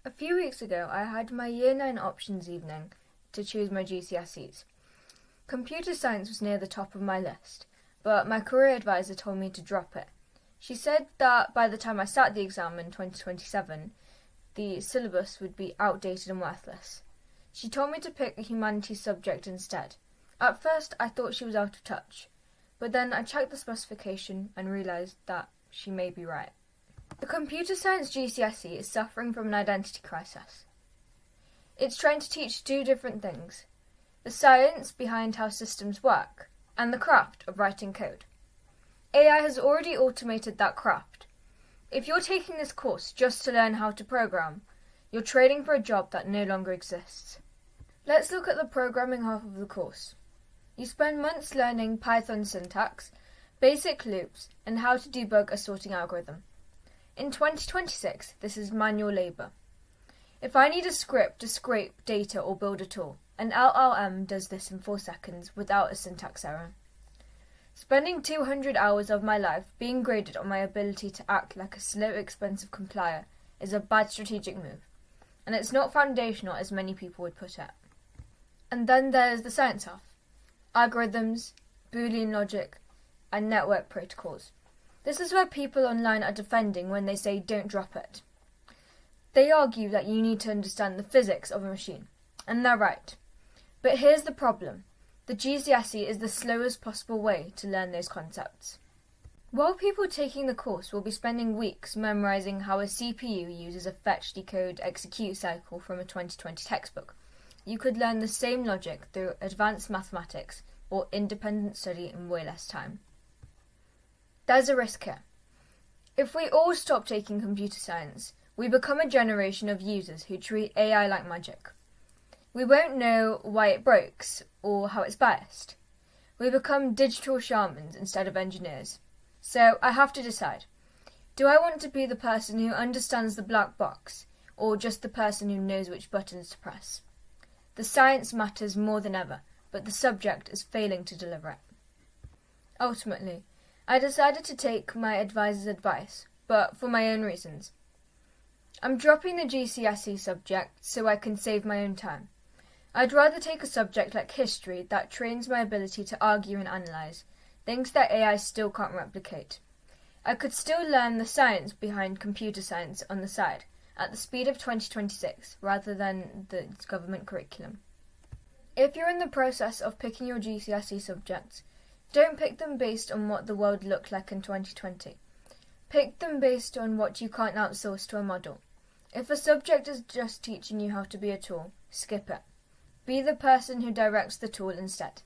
A few weeks ago, I had my Year 9 options evening to choose my GCSEs. Computer science was near the top of my list, but my career advisor told me to drop it. She said that by the time I sat the exam in 2027, the syllabus would be outdated and worthless. She told me to pick a humanities subject instead. At first, I thought she was out of touch, but then I checked the specification and realised that she may be right. The computer science GCSE is suffering from an identity crisis. It's trying to teach two different things: the science behind how systems work and the craft of writing code. AI has already automated that craft. If you're taking this course just to learn how to program, you're trading for a job that no longer exists. Let's look at the programming half of the course. You spend months learning Python syntax, basic loops, and how to debug a sorting algorithm. In 2026, this is manual labour. If I need a script to scrape data or build a tool, an LLM does this in 4 seconds without a syntax error. Spending 200 hours of my life being graded on my ability to act like a slow, expensive complier is a bad strategic move, and it's not foundational as many people would put it. And then there's the science half: algorithms, Boolean logic, and network protocols. This is where people online are defending when they say don't drop it. They argue that you need to understand the physics of a machine, and they're right. But here's the problem: the GCSE is the slowest possible way to learn those concepts. While people taking the course will be spending weeks memorising how a CPU uses a fetch, decode, execute cycle from a 2020 textbook, you could learn the same logic through advanced mathematics or independent study in way less time. There's a risk here. If we all stop taking computer science, we become a generation of users who treat AI like magic. We won't know why it breaks or how it's biased. We become digital shamans instead of engineers. So I have to decide. Do I want to be the person who understands the black box, or just the person who knows which buttons to press? The science matters more than ever, but the subject is failing to deliver it. Ultimately, I decided to take my advisor's advice, but for my own reasons. I'm dropping the GCSE subject so I can save my own time. I'd rather take a subject like history that trains my ability to argue and analyse, things that AI still can't replicate. I could still learn the science behind computer science on the side, at the speed of 2026, rather than the government curriculum. If you're in the process of picking your GCSE subjects, don't pick them based on what the world looked like in 2020. Pick them based on what you can't outsource to a model. If a subject is just teaching you how to be a tool, skip it. Be the person who directs the tool instead.